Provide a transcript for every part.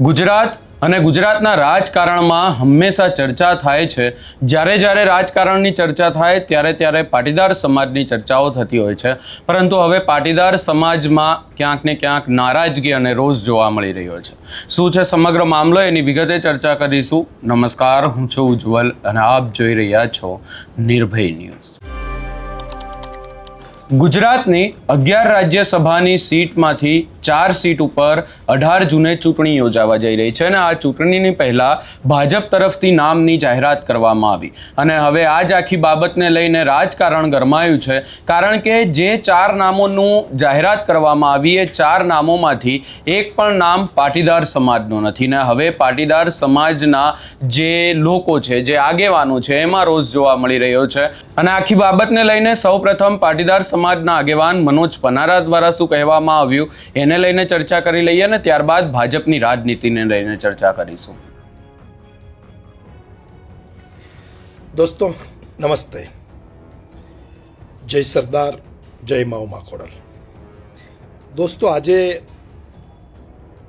ગુજરાત અને ગુજરાતના રાજકારણમાં હંમેશા ચર્ચા થાય છે. જ્યારે રાજકારણની ચર્ચા થાય ત્યારે પાટીદાર સમાજની ચર્ચાઓ થતી હોય છે. પરંતુ હવે પાટીદાર સમાજમાં ક્યાંક ને ક્યાંક નારાજગી અને રોષ જોવા મળી રહ્યો છે. શું છે સમગ્ર મામલો, એની વિગતે ચર્ચા કરીશું. નમસ્કાર, હું છું ઉજ્જવલ અને આપ જોઈ રહ્યા છો નિર્ભય ન્યૂઝ. ગુજરાતની 11 રાજ્યસભાની સીટમાંથી 4 સીટ ઉપર 18 જૂને ચૂંટણી યોજાવા જઈ રહી છે અને આ ચૂંટણીની પહેલા ભાજપ તરફથી નામની જાહેરાત કરવામાં આવી અને હવે આ જ આખી બાબતને લઈને રાજકારણ ગરમાયું છે. કારણ કે જે 4 નામોનું જાહેરાત કરવામાં આવી એ 4 નામોમાંથી એક પણ નામ પાટીદાર સમાજનું નથી ને હવે પાટીદાર સમાજના જે લોકો છે, જે આગેવાનો છે, એમાં રોષ જોવા મળી રહ્યો છે. અને આખી બાબતને લઈને સૌપ્રથમ પાટીદાર સમાજના આગેવાન મનોજ પનારા દ્વારા શું કહેવામાં આવ્યું એને લઈને ચર્ચા કરી લઈએ અને ત્યારબાદ ભાજપની રાજનીતિને લઈને ચર્ચા કરીશું. દોસ્તો નમસ્તે. જય સરદાર, જય મા ઉમા ખોડલ. દોસ્તો, આજે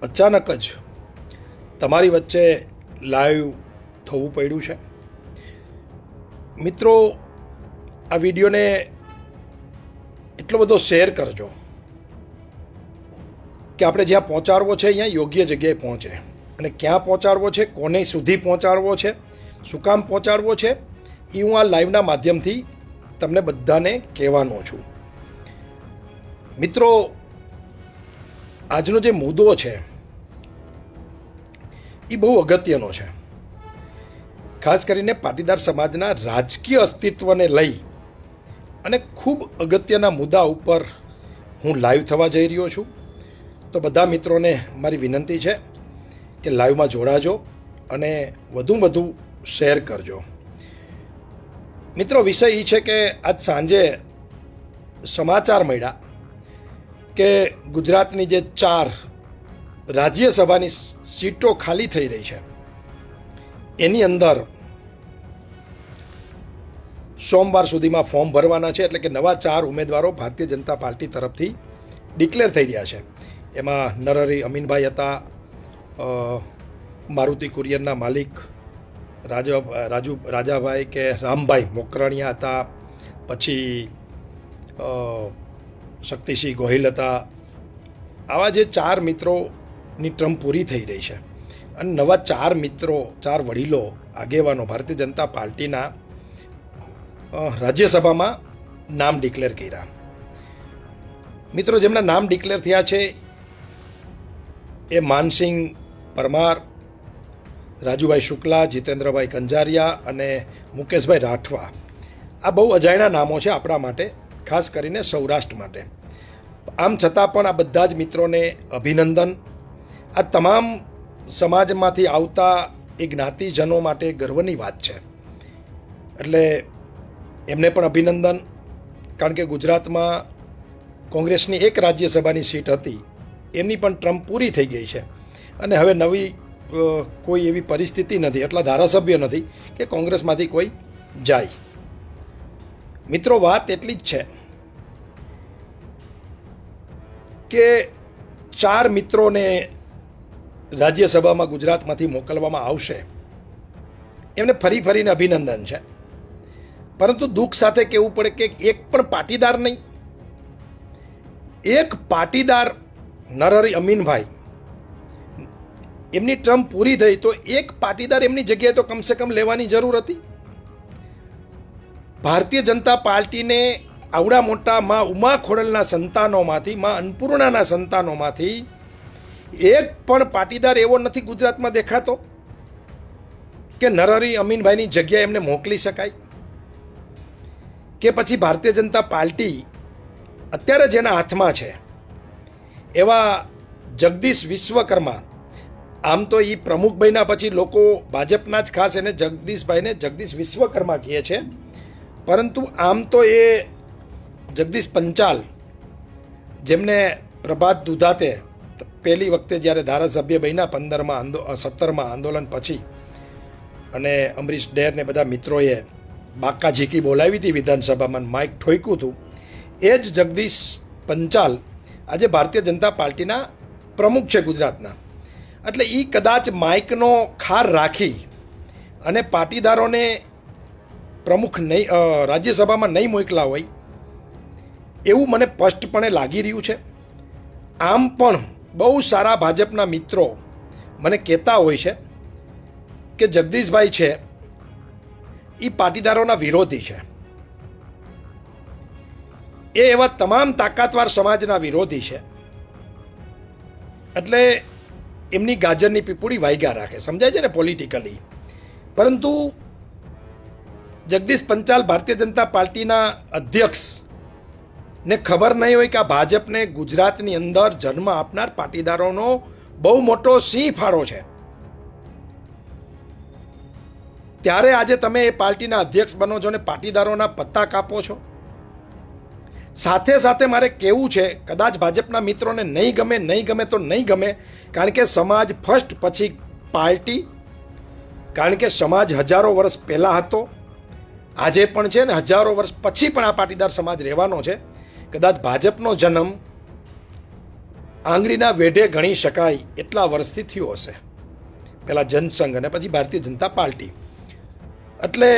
અચાનક જ તમારી વચ્ચે લાઈવ થવું પડ્યું છે. મિત્રો, આ વિડીયોને એટલો બધો શેર કરજો કે આપણે જ્યાં પહોંચાડવો છે અહીંયા યોગ્ય જગ્યાએ પહોંચે. અને ક્યાં પહોંચાડવો છે, કોને સુધી પહોંચાડવો છે, શું કામ પહોંચાડવો છે, એ હું આ લાઈવના માધ્યમથી તમને બધાને કહેવાનો છું. મિત્રો, આજનો જે મુદ્દો છે એ બહુ અગત્યનો છે. ખાસ કરીને પાટીદાર સમાજના રાજકીય અસ્તિત્વને લઈ અને ખૂબ અગત્યના મુદ્દા ઉપર હું લાઈવ થવા જઈ રહ્યો છું. તો બધા મિત્રોને મારી વિનંતી છે કે લાઈવમાં જોડાજો અને વધુમાં વધુ શેર કરજો. મિત્રો, વિષય એ છે કે આજ સાંજે સમાચાર મળ્યા કે ગુજરાતની જે 4 રાજ્યસભાની સીટો ખાલી થઈ રહી છે એની અંદર સોમવાર સુધીમાં ફોર્મ ભરવાના છે. એટલે કે નવા 4 ઉમેદવારો ભારતીય જનતા પાર્ટી તરફથી ડિક્લેર થઈ રહ્યા છે. એમાં નરહરી અમીનભાઈ હતા, મારુતિ કુરિયરના માલિક રાજાભાઈ કે રામભાઈ મોકરણિયા હતા, પછી શક્તિસિંહ ગોહિલ હતા. આવા જે 4 મિત્રોની ટર્મ પૂરી થઈ રહી છે અને નવા 4 મિત્રો, 4 વડીલો આગેવાનો ભારતીય જનતા પાર્ટીના રાજ્યસભામાં નામ ડિક્લેર કર્યા. મિત્રો, જેમના નામ ડિક્લેર થયા છે એ માનસિંહ પરમાર, રાજુભાઈ શુક્લા, જીતેન્દ્રભાઈ કંજારિયા અને મુકેશભાઈ રાઠવા. આ બહુ અજાણ્યા નામો છે આપણા માટે, ખાસ કરીને સૌરાષ્ટ્ર માટે. આમ છતાં પણ આ બધા જ મિત્રોને અભિનંદન. આ તમામ સમાજમાંથી આવતા એ જ્ઞાતિજનો માટે ગર્વની વાત છે. એટલે એમને પણ અભિનંદન. કારણ કે ગુજરાતમાં કોંગ્રેસની 1 રાજ્યસભાની સીટ હતી, એમની પણ ટર્મ પૂરી થઈ ગઈ છે અને હવે નવી કોઈ એવી પરિસ્થિતિ નથી, એટલા ધારાસભ્ય નથી કે કોંગ્રેસમાંથી કોઈ જાય. મિત્રો, વાત એટલી જ છે કે 4 મિત્રોને રાજ્યસભામાં ગુજરાતમાંથી મોકલવામાં આવશે. એમને ફરીને અભિનંદન છે. પરંતુ દુઃખ સાથે કહેવું પડે કે એક પણ પાટીદાર નહીં. એક પાટીદાર નરહરી અમીનભાઈ, એમની ટર્મ પૂરી થઈ તો એક પાટીદાર એમની જગ્યાએ તો કમસે કમ લેવાની જરૂર હતી. ભારતીય જનતા પાર્ટીને આવડા મોટા મા ઉમા ખોડલના સંતાનોમાંથી, મા અન્નપૂર્ણાના સંતાનોમાંથી એક પણ પાટીદાર એવો નથી ગુજરાતમાં દેખાતો કે નરહરી અમીનભાઈની જગ્યાએ એમને મોકલી શકાય. કે પછી ભારતીય જનતા પાર્ટી અત્યારે જેના હાથમાં છે એવા જગદીશ વિશ્વકર્મા, આમ તો એ પ્રમુખ બન્યા પછી લોકો ભાજપના જ ખાસ એને જગદીશ વિશ્વકર્મા કહે છે, પરંતુ આમ તો એ જગદીશ પંચાલ, જેમને પ્રભાત દુધાતે પહેલી વખતે જ્યારે ધારાસભ્ય બન્યા 17માં આંદોલન પછી અને અમરીશ ડેર ને બધા મિત્રોએ બાકા ઝીકી બોલાવી હતી વિધાનસભામાં, માઇક ઠોક્યું હતું, એ જ જગદીશ પંચાલ આજે ભારતીય જનતા પાર્ટીના પ્રમુખ છે ગુજરાતના. એટલે એ કદાચ માઇકનો ખાર રાખી અને પાટીદારોને પ્રમુખ નહીં રાજ્યસભામાં નહીં મોકલા હોય એવું મને સ્પષ્ટપણે લાગી રહ્યું છે. આમ પણ બહુ સારા ભાજપના મિત્રો મને કહેતા હોય છે કે જગદીશભાઈ છે એ પાટીદારોના વિરોધી છે, એ એવા તમામ તાકાતવાર સમાજના વિરોધી છે, એટલે એમની ગાજરની પીપુડી વાગ્યા રાખે, સમજાય છે ને પોલિટિકલી. પરંતુ જગદીશ પંચાલ ભારતીય જનતા પાર્ટીના અધ્યક્ષ ને ખબર નહીં હોય કે આ ભાજપને ગુજરાતની અંદર જન્મ આપનાર પાટીદારોનો બહુ મોટો સિંહ ફાળો છે. ત્યારે આજે તમે એ પાર્ટીના અધ્યક્ષ બનો છો ને પાટીદારોના પત્તા કાપો છો. સાથે સાથે મારે કહેવું છે, કદાચ ભાજપના મિત્રોને નહીં ગમે તો નહીં ગમે, કારણ કે સમાજ ફર્સ્ટ પછી પાર્ટી, કારણ કે સમાજ હજારો વર્ષ પહેલાં હતો, આજે પણ છે ને હજારો વર્ષ પછી પણ આ પાટીદાર સમાજ રહેવાનો છે. કદાચ ભાજપનો જન્મ આંગળીના વેઢે ગણી શકાય એટલા વર્ષથી થયો હશે, પહેલાં જનસંઘ અને પછી ભારતીય જનતા પાર્ટી. એટલે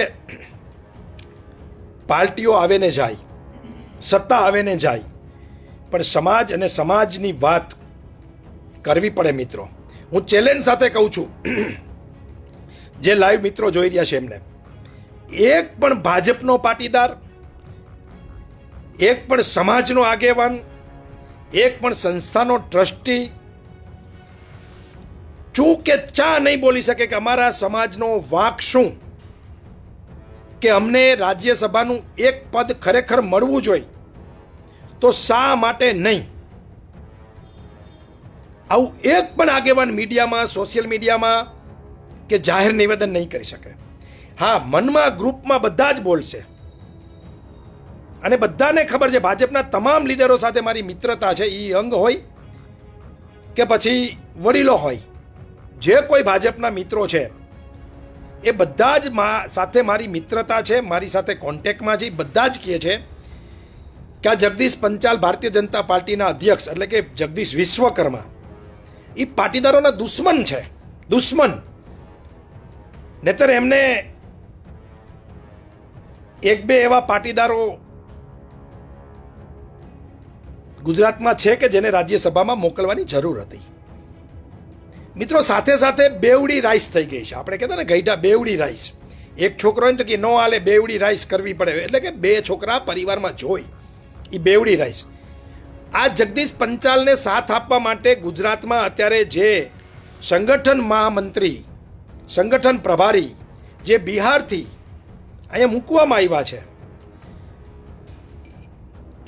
પાર્ટીઓ આવે ને જાય, સત્તા આવે ને જાય, પણ સમાજ અને સમાજની વાત કરવી પડે મિત્રો. હું ચેલેન્જ સાથે કહું છું, જે લાઈવ મિત્રો જોઈ રહ્યા છે એમને, એક પણ ભાજપનો પાટીદાર, એક પણ સમાજનો આગેવાન, એક પણ સંસ્થાનો ટ્રસ્ટી ચૂ કે ચા નહીં બોલી શકે કે અમારા સમાજનો વાંક શું, કે અમને રાજ્યસભાનું એક પદ ખરેખર મળવું જોઈએ તો શા માટે નહીં. આવું એક પણ આગેવાન મીડિયામાં, સોશિયલ મીડિયામાં કે જાહેર નિવેદન નહીં કરી શકે. હા, મનમાં ગ્રુપમાં બધા જ બોલશે અને બધાને ખબર છે ભાજપના તમામ લીડરો સાથે મારી મિત્રતા છે, એ અંગ હોય કે પછી વડીલો હોય, જે કોઈ ભાજપના મિત્રો છે એ બધા જ સાથે મારી મિત્રતા છે, મારી સાથે કોન્ટેક્ટમાં છે. બધા જ કહે છે કે આ જગદીશ પંચાલ ભારતીય જનતા પાર્ટીના અધ્યક્ષ એટલે કે જગદીશ વિશ્વકર્મા એ પાટીદારોના દુશ્મન છે, દુશ્મન. નહીતર એમને એક બે એવા પાટીદારો ગુજરાતમાં છે કે જેને રાજ્યસભામાં મોકલવાની જરૂર હતી. મિત્રો, સાથે સાથે બેવડી રાઈસ થઈ ગઈ છે. આપણે કહેતા ને ગઈઢા બેવડી રાઈસ. એક છોકરો હોય ને તો કે નો હાલે, બેવડી રાઈસ કરવી પડે, એટલે કે બે છોકરા પરિવારમાં જોઈ, એ બેવડી રાઈસ. આ જગદીશ પંચાલને સાથ આપવા માટે ગુજરાતમાં અત્યારે જે સંગઠન મહામંત્રી, સંગઠન પ્રભારી જે બિહારથી અહીંયા મૂકવામાં આવ્યા છે,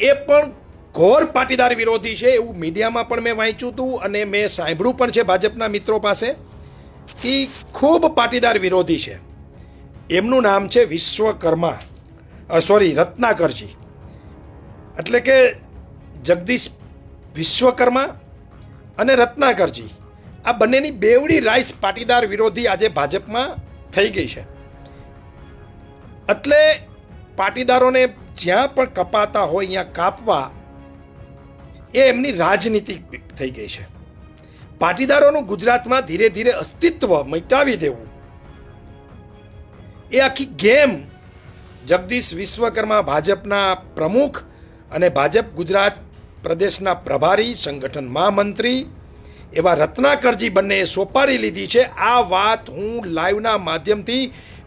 એ પણ ઘોર પાટીદાર વિરોધી છે. એવું મીડિયામાં પણ મેં વાંચ્યું હતું અને મેં સાંભળ્યું પણ છે ભાજપના મિત્રો પાસે કે ખૂબ પાટીદાર વિરોધી છે. એમનું નામ છે વિશ્વકર્મા, રત્નાકરજી. એટલે કે જગદીશ વિશ્વકર્મા અને રત્નાકરજી, આ બંનેની બેવડી રાઈસ પાટીદાર વિરોધી આજે ભાજપમાં થઈ ગઈ છે. એટલે પાટીદારોને જ્યાં પણ કપાતા હોય ત્યાં કાપવા એ એમની રાજનીતિ થઈ ગઈ છે. પાટીદારોનું ગુજરાતમાં ધીરે ધીરે અસ્તિત્વ મિટાવી દેવું, એ આખી ગેમ જગદીશ વિશ્વકર્મા ભાજપના પ્રમુખ અને ભાજપ ગુજરાત પ્રદેશના પ્રભારી, સંગઠન મહામંત્રી એવા રત્નાકરજી બંનેએ સોપારી લીધી છે. આ વાત હું લાઈવના માધ્યમથી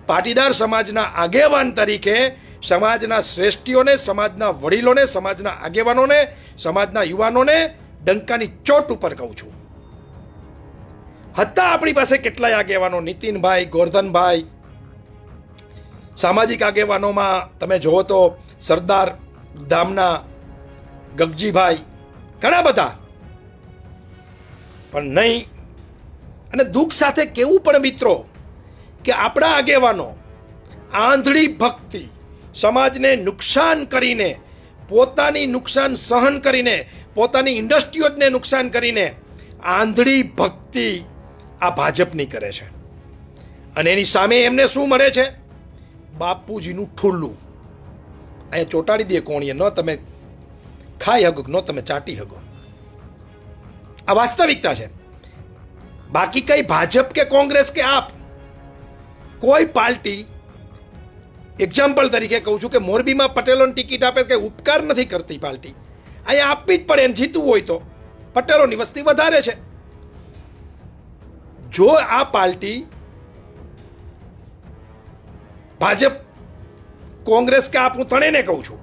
પાટીદાર સમાજના આગેવાન તરીકે સમાજના શ્રેષ્ઠીઓને, સમાજના વડીલોને, સમાજના આગેવાનોને, સમાજના યુવાનોને ડંકાની ચોટ ઉપર કહું છું. હતા આપણી પાસે કેટલાય આગેવાનો, નીતિનભાઈ, ગોરધનભાઈ, સામાજિક આગેવાનોમાં તમે જુઓ તો સરદાર ધામના ગગજીભાઈ, ઘણા બધા, પણ નહીં. અને દુઃખ સાથે કેવું પણ મિત્રો કે આપણા આગેવાનો આંધળી ભક્તિ, સમાજને નુકસાન કરીને, પોતાની નુકસાન સહન કરીને, પોતાની ઇન્ડસ્ટ્રીઓને નુકસાન કરીને આંધળી ભક્તિ આ ભાજપની કરે છે. અને એની સામે એમને શું મળે છે? બાપુજીનું ઠુલ્લું. અહીંયા ચોંટાડી દે કોણીએ, ન તમે ખાઈ હગો, ન તમે ચાટી હગો. આ વાસ્તવિકતા છે. બાકી કઈ ભાજપ કે કોંગ્રેસ કે આપ કોઈ પાર્ટી, એક્ઝામ્પલ તરીકે કહું છું કે મોરબીમાં પટેલોને ટિકિટ આપે કે ઉપકાર નથી કરતી પાર્ટી, અહીંયા આપવી જ પડે. એને જીતવું હોય તો પટેલોની વસ્તી વધારે છે. જો આ પાર્ટી ભાજપ, કોંગ્રેસ કે આપ, હું ત્રણેયને કહું છું,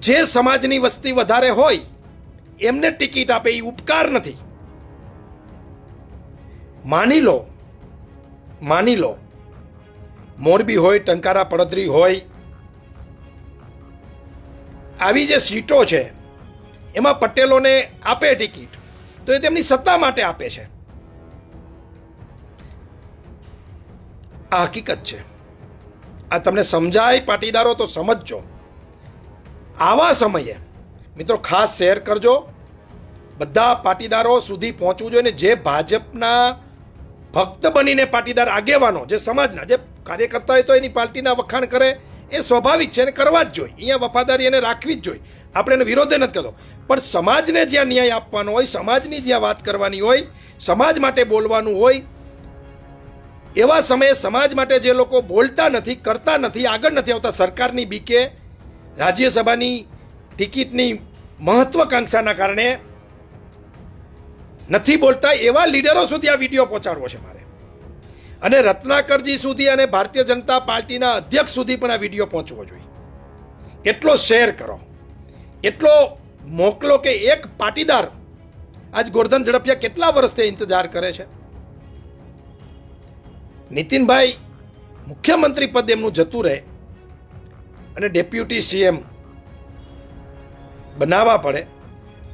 જે સમાજની વસ્તી વધારે હોય એમને ટિકિટ આપે એ ઉપકાર નથી. માની લો મોરબી હોય, ટંકારા પડદરી હોય, આવી જે સીટો છે એમાં પટેલોને આપે ટિકિટ તો એ તેમની સત્તા માટે આપે છે. આ હકીકત છે. આ તમને સમજાય પાટીદારો તો સમજજો. આવા સમયે મિત્રો ખાસ શેર કરજો, બધા પાટીદારો સુધી પહોંચવું જોઈએ. ને જે ભાજપના ભક્ત બનીને પાટીદાર આગેવાનો, જે સમાજના, જે કાર્યકર્તા હોય તો એની પાર્ટીના વખાણ કરે એ સ્વાભાવિક છે અને કરવા જ જોઈએ. અહીંયા વફાદારી એને રાખવી જ જોઈએ. આપણે એને વિરોધે નથી કરતો, પણ સમાજને જ્યાં ન્યાય આપવાનો હોય, સમાજની જ્યાં વાત કરવાની હોય, સમાજ માટે બોલવાનું હોય, એવા સમયે સમાજ માટે જે લોકો બોલતા નથી, કરતા નથી, આગળ નથી આવતા, સરકારની બીકે, રાજ્યસભાની ટિકિટની મહત્વાકાંક્ષાના કારણે નથી બોલતા, એવા લીડરો સુધી આ વિડીયો પહોંચાડવો છે મારે. અને રત્નાકરજી સુધી અને ભારતીય જનતા પાર્ટીના અધ્યક્ષ સુધી પણ આ વિડીયો પહોંચવો જોઈએ. એટલો શેર કરો, એટલો મોકલો કે એક પાટીદાર આજ ગોરધન ઝડપિયા કેટલા વર્ષથી ઇંતજાર કરે છે. નીતિનભાઈ મુખ્યમંત્રી પદ એમનું જતું રહે અને ડેપ્યુટી સીએમ બનાવવા પડે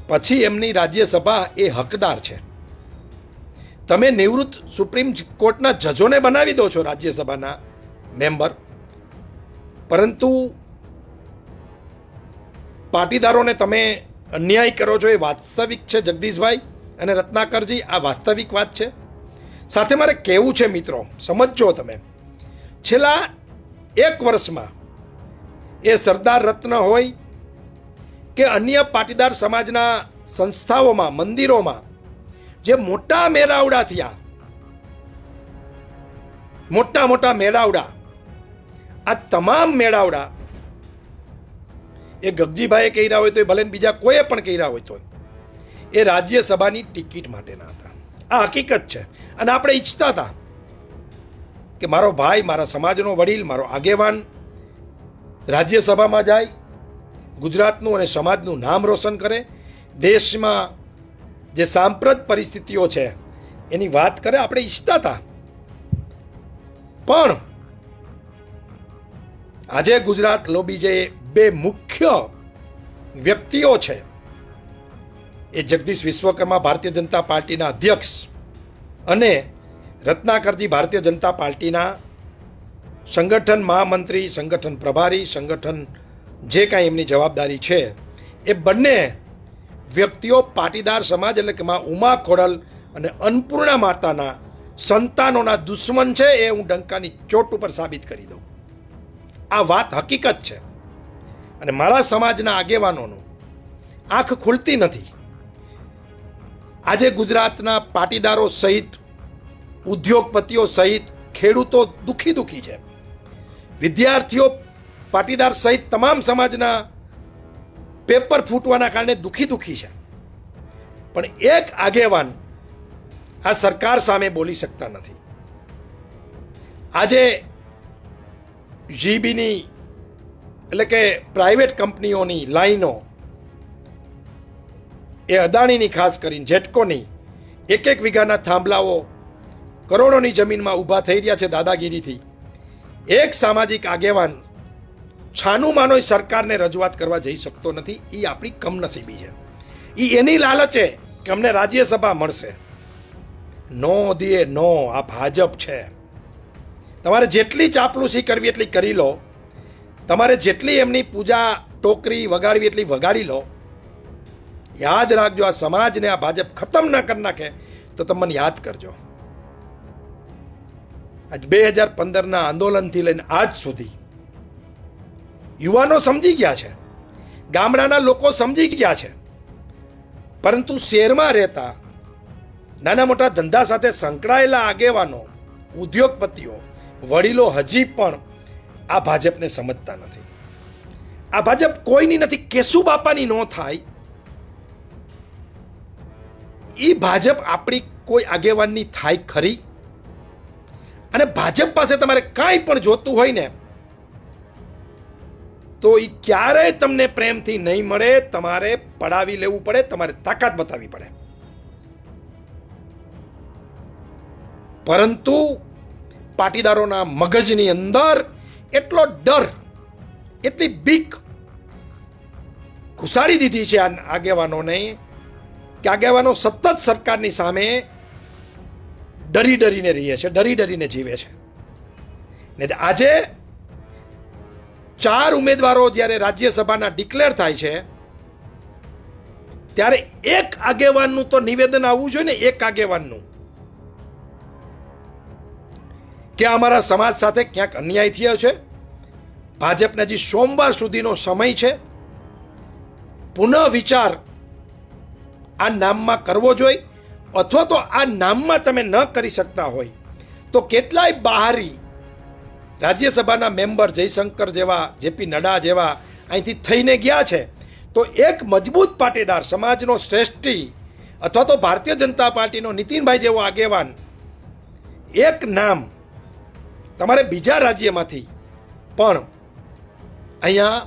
પછી એમની રાજ્યસભા એ હકદાર છે. તમે નિવૃત્ત સુપ્રીમ કોર્ટના જજોને બનાવી દો છો રાજ્યસભાના મેમ્બર, પરંતુ પાટીદારોને તમે અન્યાય કરો છો. એ વાસ્તવિક છે જગદીશભાઈ અને રત્નાકરજી, આ વાસ્તવિક વાત છે. સાથે મારે કહેવું છે મિત્રો, સમજજો તમે, છેલ્લા 1 વર્ષમાં એ સરદાર રત્ન હોય કે અન્ય પાટીદાર સમાજના સંસ્થાઓમાં, મંદિરોમાં જે મોટા મેળાવડા થયા, મોટા મેળાવડા, આ તમામ મેળાવડા એ ગગજીભાઈએ કર્યા હોય તો એ ભલે બીજા કોઈએ પણ કર્યા હોય તો એ રાજ્યસભાની ટિકિટ માટેના હતા. આ હકીકત છે. અને આપણે ઈચ્છતા હતા કે મારો ભાઈ, મારા સમાજનો વડીલ, મારો આગેવાન રાજ્યસભામાં જાય, ગુજરાતનું અને સમાજનું નામ રોશન કરે, દેશમાં જે સાંપ્રત પરિસ્થિતિઓ છે એની વાત કરે. આપણે ઈચ્છતા હતા, પણ આજે ગુજરાત લોબી જે બે મુખ્ય વ્યક્તિઓ છે એ જગદીશ વિશ્વકર્મા ભારતીય જનતા પાર્ટીના અધ્યક્ષ અને રત્નાકરજી ભારતીય જનતા પાર્ટીના સંગઠન મહામંત્રી, સંગઠન પ્રભારી, સંગઠન જે કાંઈ એમની જવાબદારી છે, એ બંને વ્યક્તિઓ પાટીદાર સમાજ એટલે કે માં ઉમા ખોડલ અને અન્નપૂર્ણા માતાના સંતાનોના દુશ્મન છે. એ હું ડંકાની ચોટ ઉપર સાબિત કરી દઉં. આ વાત હકીકત છે. અને મારા સમાજના આગેવાનોનું આંખ ખુલતી નથી. આજે ગુજરાતના પાટીદારો સહિત, ઉદ્યોગપતિઓ સહિત, ખેડૂતો દુખી છે. વિદ્યાર્થીઓ પાટીદાર સહિત તમામ સમાજના પેપર ફૂટવાના કારણે દુખી છે. પણ એક આગેવાન આ સરકાર સામે બોલી શકતા નથી. આજે જીબીની એટલે કે પ્રાઇવેટ કંપનીઓની લાઈનો, એ અદાણીની ખાસ કરીને જેટકોની 1 વીઘાના થાંભલાઓ કરોડોની જમીનમાં ઊભા થઈ રહ્યા છે દાદાગીરીથી. એક સામાજિક આગેવાન છાનું માનો સરકારને રજૂઆત કરવા જઈ શકતો નથી. એ આપણી કમનસીબી છે. એ એની લાલચે કે અમને રાજ્યસભા મળશે. નો દીએ નો. આ ભાજપ છે. તમારે જેટલી ચાપલુસી કરવી એટલી કરી લો, તમારે જેટલી એમની પૂજા ટોકરી વગાડવી એટલી વગાડી લો. યાદ રાખજો, આ સમાજને આ ભાજપ ખતમ ના કરી નાખે તો તમે મને યાદ કરજો. આજ 2015ના આંદોલનથી લઈને આજ સુધી યુવાનો સમજી ગયા છે, ગામડાના લોકો સમજી ગયા છે, પરંતુ શહેરમાં રહેતા નાના મોટા ધંધા સાથે સંકળાયેલા આગેવાનો, ઉદ્યોગપતિઓ, વડીલો હજી પણ આ ભાજપને સમજતા નથી. આ ભાજપ કોઈની નથી. કેશુ બાપાની ન થાય એ ભાજપ આપણી કોઈ આગેવાનની થાય ખરી? અને ભાજપ પાસે તમારે કાંઈ પણ જોતું હોય ને તો એ ક્યારેય તમને પ્રેમથી નહીં મળે. તમારે પડાવી લેવું પડે, તમારે તાકાત બતાવવી પડે. પરંતુ પાટીદારોના મગજની અંદર એટલો ડર, એટલી બીક ઘુસાડી દીધી છે આ આગેવાનોને કે આગેવાનો સતત સરકારની સામે ડરી ડરીને રહીએ છે, ડરી ડરીને જીવે છે. ને આજે 4 ઉમેદવારો જ્યારે રાજ્યસભાના ડિક્લેર થાય છે ત્યારે એક આગેવાનનું તો નિવેદન આવવું જોઈએ ને, એક આગેવાનનું કે અમારા સમાજ સાથે ક્યાંક અન્યાય થયો છે, ભાજપને હજી સોમવાર સુધીનો સમય છે, પુનઃ વિચાર આ નામમાં કરવો જોઈએ. અથવા તો આ નામમાં તમે ન કરી શકતા હોય તો કેટલાય બહારી રાજ્યસભાના મેમ્બર જયશંકર જેવા, જેપી નડ્ડા જેવા અહીંથી થઈને ગયા છે, તો એક મજબૂત પાટીદાર સમાજનો શ્રેષ્ઠી અથવા તો ભારતીય જનતા પાર્ટીનો નીતિનભાઈ જેવો આગેવાન, એક નામ તમારે બીજા રાજ્યમાંથી પણ અહીંયા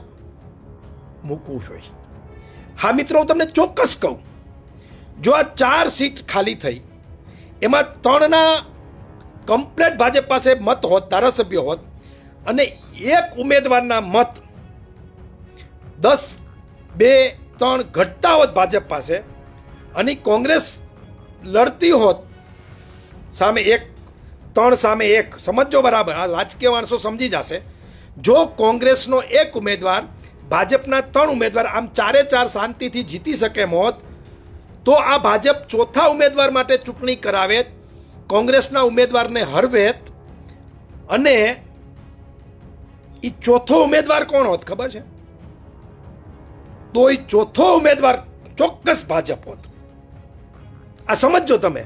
મૂકવું જોઈએ. હા મિત્રો, હું તમને ચોક્કસ કહું, જો આ 4 સીટ ખાલી થઈ એમાં 3ના કમ્પ્લેટ ભાજપ પાસે મત હોત, ધારાસભ્ય હોત, અને એક ઉમેદવારના મત 10-2-3 ઘટતા હોત ભાજપ પાસે, અને કોંગ્રેસ લડતી હોત સામે 3 સામે 1, સમજો બરાબર, આ રાજકીય માણસો સમજી જશે. જો કોંગ્રેસનો 1 ઉમેદવાર, ભાજપના 3 ઉમેદવાર, આમ 4-4 શાંતિથી જીતી શકે હોત, તો આ ભાજપ ચોથા ઉમેદવાર માટે ચૂંટણી કરાવે, કોંગ્રેસના ઉમેદવારને હરવેત, અને એ ચોથો ઉમેદવાર કોણ હોત ખબર છે? તો એ ચોથો ઉમેદવાર ચોક્કસ ભાજપ હોત. આ સમજો તમે.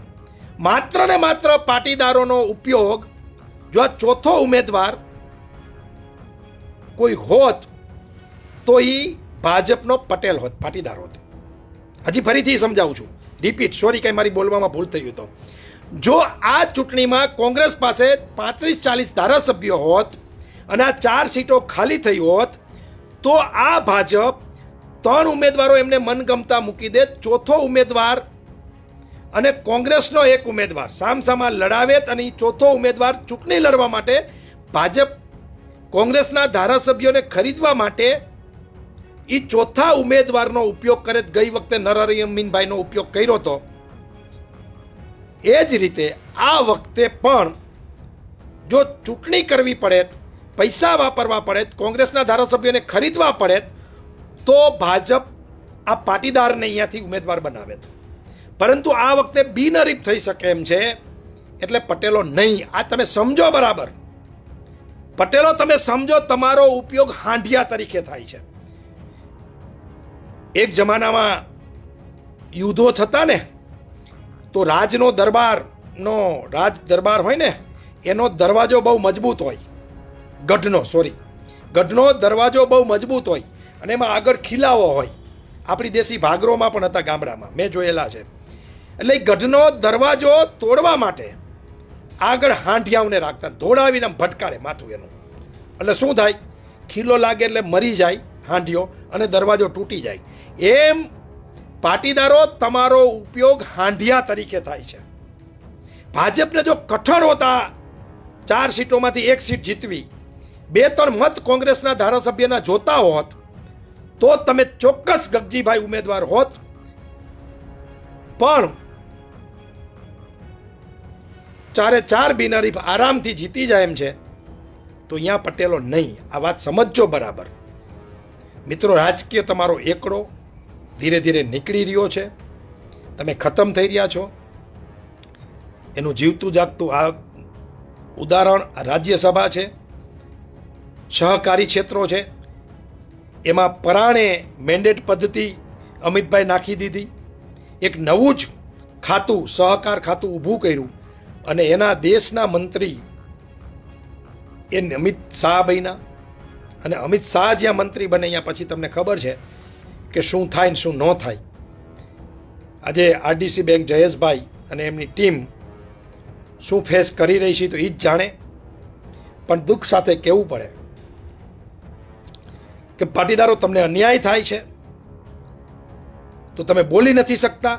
માત્ર ને માત્ર પાટીદારોનો ઉપયોગ, જો આ ચોથો ઉમેદવાર કોઈ હોત તો એ ભાજપનો પટેલ હોત, પાટીદાર હોત. હજી ફરીથી સમજાવું છું, રિપીટ, સોરી, કંઈ મારી બોલવામાં ભૂલ થઈ તો. જો આ ચૂંટણીમાં કોંગ્રેસ પાસે 35-40 ધારાસભ્યો હોત અને આ 4 સીટો ખાલી થઈ હોત, તો આ ભાજપ 3 ઉમેદવારો એમને મનગમતા મૂકી દે, ચોથો ઉમેદવાર અને કોંગ્રેસનો 1 ઉમેદવાર સામસામા લડાવેત, અને એ ચોથો ઉમેદવાર ચૂંટણી લડવા માટે ભાજપ કોંગ્રેસના ધારાસભ્યોને ખરીદવા માટે એ ચોથા ઉમેદવારનો ઉપયોગ કરે. ગઈ વખતે નરસિંહભાઈનો ઉપયોગ કર્યો હતો. એ જ રીતે આ વખતે પણ જો ચૂંટણી કરવી પડે, પૈસા વાપરવા પડે, કોંગ્રેસના ધારાસભ્યોને ખરીદવા પડે, તો ભાજપ આ પાટીદારને અહીંયાથી ઉમેદવાર બનાવે. પરંતુ આ વખતે બિનહરીફ થઈ શકે એમ છે, એટલે પટેલો નહીં. આ તમે સમજો બરાબર. પટેલો તમે સમજો, તમારો ઉપયોગ હાંઢિયા તરીકે થાય છે. એક જમાનામાં યુદ્ધો થતા ને, તો રાજ દરબાર હોય ને, એનો દરવાજો બહુ મજબૂત હોય, ગઢનો દરવાજો બહુ મજબૂત હોય, અને એમાં આગળ ખીલાવો હોય. આપણી દેશી ભાગરોમાં પણ હતા, ગામડામાં મેં જોયેલા છે. એટલે ગઢનો દરવાજો તોડવા માટે આગળ હાંઢિયાઓને રાખતા, ધોળાવીને ભટકાડે માથું એનું. એટલે શું થાય? ખીલો લાગે એટલે મરી જાય હાંઢિયો, અને દરવાજો તૂટી જાય. એમ પાટીદારો તમારો ઉપયોગ હાંઢિયા તરીકે થાય છે. ભાજપને જો કઠણ હોતા 4 સીટોમાંથી 1 સીટ જીતવી, 2-3 મત કોંગ્રેસના ધારાસભ્યના જોતા હોત, તો તમે ચોક્કસ ગગજીભાઈ ઉમેદવાર હોત. પણ 4 બિનહરીફ આરામથી જીતી જાય એમ છે, તો અહીંયા પટેલો નહીં. આ વાત સમજજો બરાબર. મિત્રો, રાજકીય તમારો એકડો ધીરે ધીરે નીકળી રહ્યો છે, તમે ખતમ થઈ રહ્યા છો. એનું જીવતું જાગતું આ ઉદાહરણ આ રાજ્યસભા છે, સહકારી ક્ષેત્રો છે. એમાં પરાણે મેન્ડેટ પદ્ધતિ અમિતભાઈ નાખી દીધી. એક નવું જ ખાતું સહકાર ખાતું ઊભું કર્યું અને એના દેશના મંત્રી એ અમિત શાહ બન્યા. અને અમિત શાહ જ્યાં મંત્રી બને ત્યાં પછી તમને ખબર છે કે શું થાય ને શું ન થાય. આજે આરડીસી બેંક જયેશભાઈ અને એમની ટીમ શું ફેસ કરી રહી છે તો એ જ જાણે. પણ દુઃખ સાથે કહેવું પડે કે પાટીદારો તમને અન્યાય થાય છે તો તમે બોલી નથી શકતા.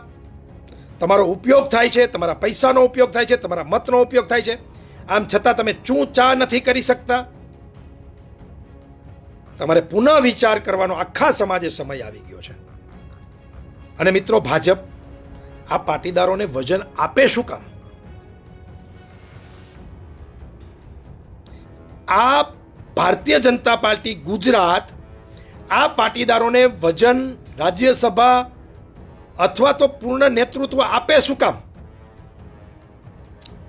તમારો ઉપયોગ થાય છે, તમારા પૈસાનો ઉપયોગ થાય છે, તમારા મતનો ઉપયોગ થાય છે, આમ છતાં તમે ચા નથી કરી શકતા. તમારે પુનઃ વિચાર કરવાનો આખા સમાજે સમય આવી ગયો છે. અને મિત્રો, ભાજપ આ પાટીદારોને વજન આપે શું કામ? આ ભારતીય જનતા પાર્ટી ગુજરાત આ પાટીદારોને વજન, રાજ્યસભા અથવા તો પૂર્ણ નેતૃત્વ આપે શું કામ?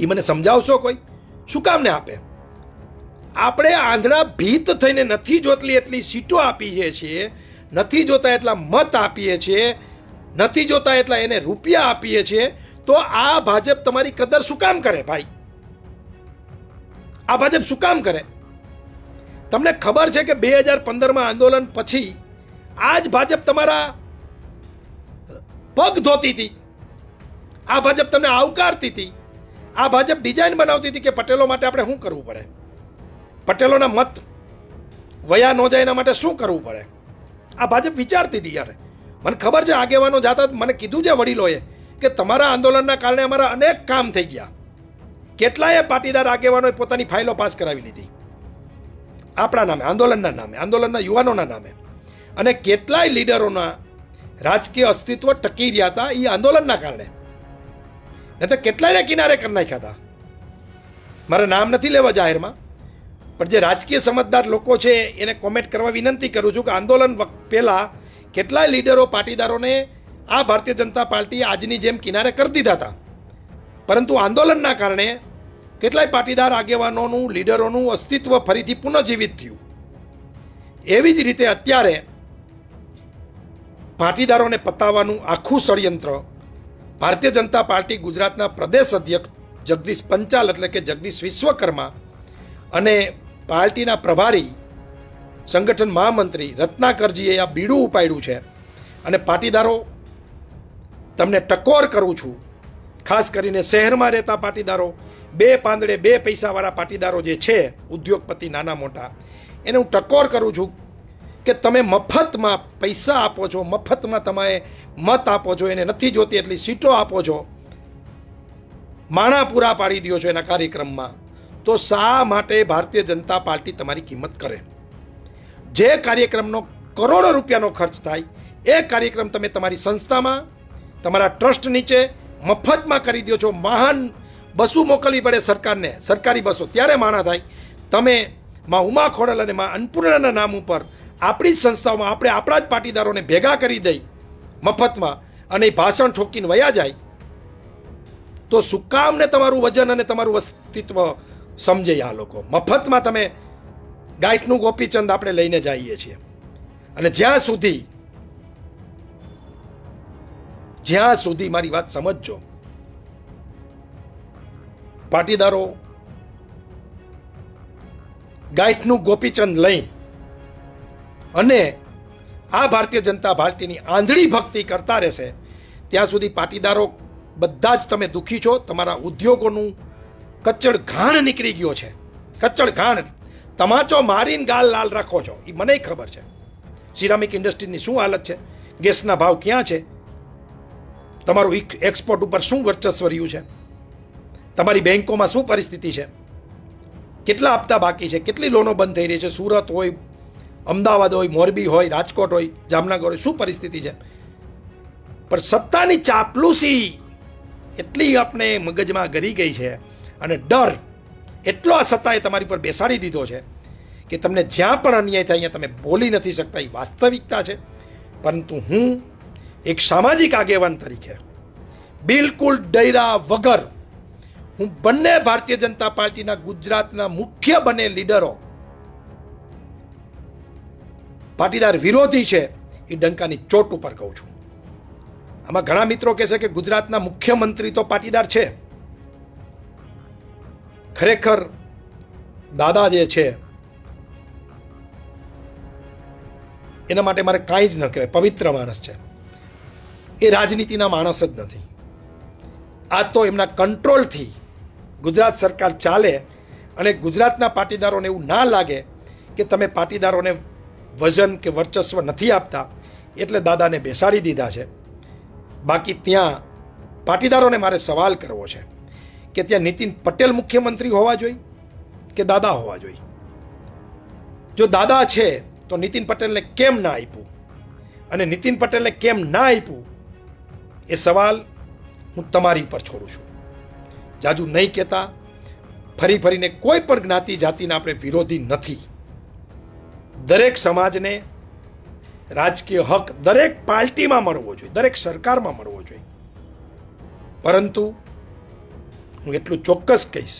એ મને સમજાવશો કોઈ? શું કામ ને આપે? આપણે આંધળા ભીત થઈને નથી જોતલી એટલી સીટો આપીએ છીએ, નથી જોતા એટલા મત આપીએ છીએ, નથી જોતા એટલા એને રૂપિયા આપીએ છીએ, તો આ ભાજપ તમારી કદર શું કામ કરે ભાઈ? આ ભાજપ શું કામ કરે? તમને ખબર છે કે 2015માં આંદોલન પછી આ જ ભાજપ તમારા પગ ધોતી હતી. આ ભાજપ તમને આવકારતી હતી. આ ભાજપ ડિઝાઇન બનાવતી હતી કે પટેલો માટે આપણે શું કરવું પડે, પટેલોના મત વયા ન જાય એના માટે શું કરવું પડે. આ ભાજપ વિચારતી હતી યાર. મને ખબર છે આગેવાનો જાતા મને કીધું છે વડીલોએ કે તમારા આંદોલનના કારણે અમારા અનેક કામ થઈ ગયા. કેટલાય પાટીદાર આગેવાનોએ પોતાની ફાઇલો પાસ કરાવી લીધી આપણા નામે, આંદોલનના નામે, આંદોલનના યુવાનોના નામે. અને કેટલાય લીડરોના રાજકીય અસ્તિત્વ ટકી રહ્યા હતા એ આંદોલનના કારણે. નહીં તો કેટલાયને કિનારે કરી નાખ્યા હતા. મારે નામ નથી લેવા જાહેરમાં, પણ જે રાજકીય સમજદાર લોકો છે એને કોમેન્ટ કરવા વિનંતી કરું છું કે આંદોલન પહેલા કેટલાય લીડરો પાટીદારોને આ ભારતીય જનતા પાર્ટી આજની જેમ કિનારે કરી દીધા હતા. પરંતુ આંદોલનના કારણે કેટલાય પાટીદાર આગેવાનોનું, લીડરોનું અસ્તિત્વ ફરીથી પુનઃજીવિત થયું. એવી જ રીતે અત્યારે પાટીદારોને પતાવવાનું આખું ષડયંત્ર ભારતીય જનતા પાર્ટી ગુજરાતના પ્રદેશ અધ્યક્ષ જગદીશ પંચાલ એટલે કે જગદીશ વિશ્વકર્મા અને પાર્ટીના પ્રભારી સંગઠન મહામંત્રી રત્નાકરજીએ આ બીડું ઉપાડ્યું છે. અને પાટીદારો, તમને ટકોર કરું છું, ખાસ કરીને શહેરમાં રહેતા પાટીદારો, બે પાંદડે બે પૈસાવાળા પાટીદારો જે છે, ઉદ્યોગપતિ નાના મોટા, એને હું ટકોર કરું છું કે તમે મફતમાં પૈસા આપો છો, મફતમાં તમે મત આપો છો, એને નથી જોતી એટલી સીટો આપો છો, માણા પૂરા પાડી દો છો એના કાર્યક્રમમાં, તો શા માટે ભારતીય જનતા પાર્ટી તમારી કિંમત કરે? જે કાર્યક્રમનો કરોડો રૂપિયાનો ખર્ચ થાય એ કાર્યક્રમ તમે તમારી સંસ્થામાં, તમારા ટ્રસ્ટ નીચે મફતમાં કરી દો છો. મહાન બસો મોકલવી પડે સરકારને, સરકારી બસો, ત્યારે માણા થાય. તમે માં ઉમા ખોડલ અને માં અન્નપૂર્ણાના નામ ઉપર આપણી જ સંસ્થાઓમાં આપણે આપણા જ પાટીદારોને ભેગા કરી દઈ મફતમાં અને ભાષણ ઠોકીને વયા જાય, તો શું કામ ને તમારું વજન અને તમારું અસ્તિત્વ સમજે આ લોકો? મફતમાં તમે ગાયઠનું ગોપીચંદ આપણે લઈને જઈએ છીએ. અને જ્યાં સુધી મારી વાત સમજજો, પાટીદારો ગાયઠનું ગોપીચંદ લઈ અને આ ભારતીય જનતા પાર્ટીની આંધળી ભક્તિ કરતા રહેશે, ત્યાં સુધી પાટીદારો બધા જ તમે દુઃખી છો. તમારા ઉદ્યોગોનું કચ્ચડ ઘાણ નીકળી ગયો છે, કચ્ચડ ઘાણ. તમાચો મારીને ગાલ લાલ રાખો છો, એ મને ખબર છે. સિરામિક ઇન્ડસ્ટ્રીની શું હાલત છે, ગેસના ભાવ ક્યાં છે, તમારું એક્સપોર્ટ ઉપર શું વર્ચસ્વ રહ્યું છે, તમારી બેંકોમાં શું પરિસ્થિતિ છે, કેટલા હપ્તા બાકી છે, કેટલી લોનો બંધ થઈ રહી છે, સુરત હોય, અમદાવાદ હોય, મોરબી હોય, રાજકોટ હોય, જામનગર હોય, શું પરિસ્થિતિ છે. પણ સત્તાની ચાપલુસી એટલી આપણે મગજમાં ગરી ગઈ છે અને ડર એટલો આ સત્તાએ તમારી પર બેસાડી દીધો છે કે તમને જ્યાં પણ અન્યાય થાય અહીંયા તમે બોલી નથી શકતા. એ વાસ્તવિકતા છે. પરંતુ હું એક સામાજિક આગેવાન તરીકે બિલકુલ ડૈરા વગર હું બંને ભારતીય જનતા પાર્ટીના ગુજરાતના મુખ્ય બંને લીડરો પાટીદાર વિરોધી છે એ ડંકાની ચોટ ઉપર કહું છું. આમાં ઘણા મિત્રો કહે છે કે ગુજરાતના મુખ્યમંત્રી તો પાટીદાર છે. ખરેખર દાદા જે છે એના માટે મારે કાંઈ જ ન કહેવાય, પવિત્ર માણસ છે. એ રાજનીતિના માણસ જ નથી. આ તો એમના કંટ્રોલથી ગુજરાત સરકાર ચાલે અને ગુજરાતના પાટીદારોને એવું ના લાગે કે તમે પાટીદારોને વજન કે વર્ચસ્વ નથી આપતા એટલે દાદાને બેસાડી દીધા છે. બાકી ત્યાં પાટીદારોને મારે સવાલ કરવો છે કે ત્યાં નીતિન પટેલ મુખ્યમંત્રી હોવા જોઈએ કે દાદા હોવા જોઈએ? જો દાદા છે તો નીતિન પટેલને કેમ ના આપ્યું, અને નીતિન પટેલને કેમ ના આપ્યું એ સવાલ હું તમારી ઉપર છોડું છું. જાજુ નહીં કહેતા. ફરીને કોઈ પણ જ્ઞાતિ જાતિના આપણે વિરોધી નથી. દરેક સમાજને રાજકીય હક દરેક પાર્ટીમાં મળવો જોઈએ, દરેક સરકારમાં મળવો જોઈએ. પરંતુ હું એટલું ચોક્કસ કહીશ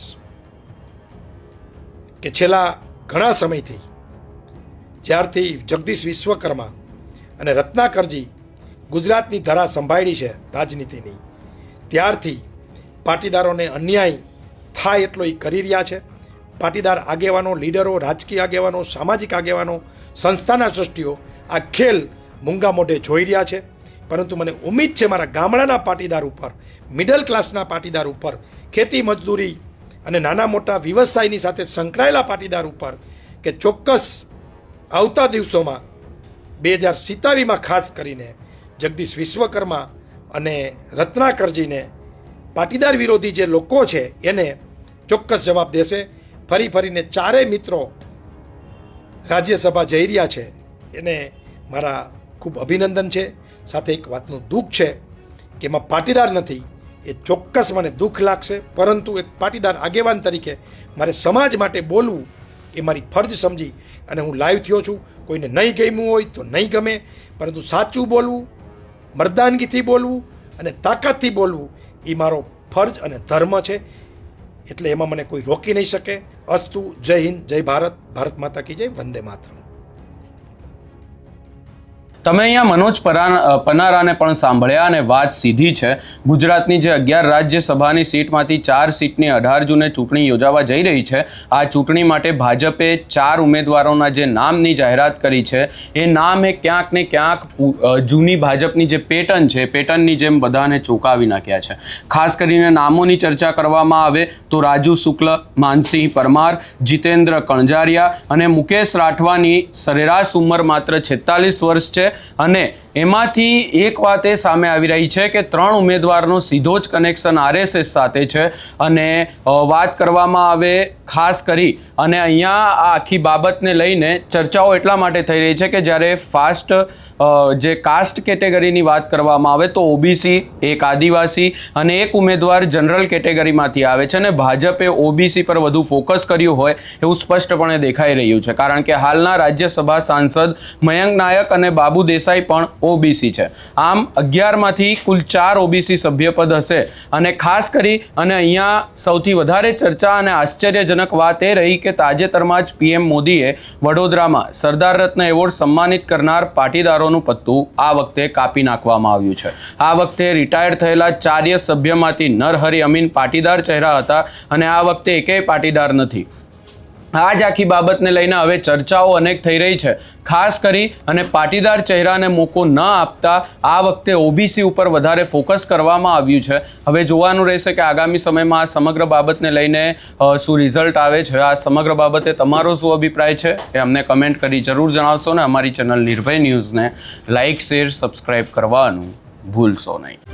કે છેલ્લા ઘણા સમયથી જ્યારથી જગદીશ વિશ્વકર્મા અને રત્નાકરજી ગુજરાતની ધરા સંભાળી છે રાજનીતિની, ત્યારથી પાટીદારોને અન્યાય થાય એટલો એ કરી રહ્યા છે. પાટીદાર આગેવાનો, લીડરો, રાજકીય આગેવાનો, સામાજિક આગેવાનો, સંસ્થાના ટ્રસ્ટીઓ આ ખેલ મૂંગા મોઢે જોઈ રહ્યા છે. પરંતુ મને ઉમ્મીદ છે મારા ગામડાના પાટીદાર ઉપર, મિડલ ક્લાસના પાટીદાર ઉપર, ખેતી મજદૂરી અને નાના મોટા વ્યવસાયની સાથે સંકળાયેલા પાટીદાર ઉપર કે ચોક્કસ આવતા દિવસોમાં 2027માં ખાસ કરીને જગદીશ વિશ્વકર્મા અને રત્નાકરજીને પાટીદાર વિરોધી જે લોકો છે એને ચોક્કસ જવાબ દેશે. ફરીને ચારેય મિત્રો રાજ્યસભા જઈ રહ્યા છે એને મારા ખૂબ અભિનંદન છે. સાથે એક વાતનું દુઃખ છે કે એમાં પાટીદાર નથી, એ ચોક્કસ મને દુઃખ લાગશે. પરંતુ એક પાટીદાર આગેવાન તરીકે મારે સમાજ માટે બોલવું એ મારી ફરજ સમજી અને હું લાઈવ થયો છું. કોઈને નહીં ગમ્યું હોય તો નહીં ગમે, પરંતુ સાચું બોલવું, મર્દાનગીથી બોલવું અને તાકાતથી બોલવું એ મારો ફરજ અને ધર્મ છે. એટલે એમાં મને કોઈ રોકી નહીં શકે. અસ્તુ. જય હિન્દ, જય ભારત. ભારત માતા કી જય. વંદે માતરમ. તમે અહીંયા મનોજ પનારાને પણ સાંભળ્યા અને વાત સીધી છે. ગુજરાતની જે 11 રાજ્યસભાની સીટમાંથી 4 સીટની 18 જૂને ચૂંટણી યોજાવા જઈ રહી છે. આ ચૂંટણી માટે ભાજપે 4 ઉમેદવારોના જે નામની જાહેરાત કરી છે એ નામ એ ક્યાંક ને ક્યાંક જૂની ભાજપની જે પેટર્ન છે, પેટર્નની જેમ બધાને ચોંકાવી નાખ્યા છે. ખાસ કરીને નામોની ચર્ચા કરવામાં આવે તો રાજુ શુક્લ, માનસિંહ પરમાર, જીતેન્દ્ર કણજારિયા અને મુકેશ રાઠવાની સરેરાશ ઉંમર માત્ર 46 વર્ષ છે. અને એમાંથી એક વાત એ સામે આવી રહી છે કે 3 ઉમેદવારનો સીધો જ કનેક્શન RSS સાથે છે. અને વાત કરવામાં આવે ખાસ કરી અને અહીંયા આ આખી બાબતને લઈને ચર્ચાઓ એટલા માટે થઈ રહી છે કે જ્યારે જે કાસ્ટ કેટેગરીની વાત કરવામાં આવે તો OBC, એક આદિવાસી અને એક ઉમેદવાર જનરલ કેટેગરીમાંથી આવે છે. અને ભાજપે OBC પર વધુ ફોકસ કર્યું હોય એવું સ્પષ્ટપણે દેખાઈ રહ્યું છે. કારણ કે હાલના રાજ્યસભા સાંસદ મયંક નાયક અને બાબુ દેસાઈ પણ OBC છે. આમ 11માંથી કુલ 4 OBC સભ્યપદ હશે. અને ખાસ કરી અને અહીંયા સૌથી વધારે ચર્ચા અને આશ્ચર્યજનક વાત એ રહી કે તાજેતરમાં જ PM મોદીએ વડોદરામાં સરદાર રત્ન એવોર્ડ સન્માનિત કરનાર પાટીદારોનું પત્તું આ વખતે કાપી નાખવામાં આવ્યું છે. આ વખતે રિટાયર્ડ થયેલા 4 સભ્યમાંથી નરહરી અમીન પાટીદાર ચહેરા હતા અને આ વખતે એકેય પાટીદાર નથી. આ જ આખી બાબતને લઈને હવે ચર્ચાઓ અનેક થઈ રહી છે. ખાસ કરી અને પાટીદાર ચહેરાને મોકો ન આપતા આ વખતે OBC ઉપર વધારે ફોકસ કરવામાં આવ્યું છે. હવે જોવાનું રહેશે કે આગામી સમયમાં આ સમગ્ર બાબતને લઈને શું રિઝલ્ટ આવે છે. આ સમગ્ર બાબતે તમારો શું અભિપ્રાય છે એ અમને કમેન્ટ કરી જરૂર જણાવશો ને અમારી ચેનલ નિર્ભય ન્યૂઝને લાઇક, શેર, સબસ્ક્રાઈબ કરવાનું ભૂલશો નહીં.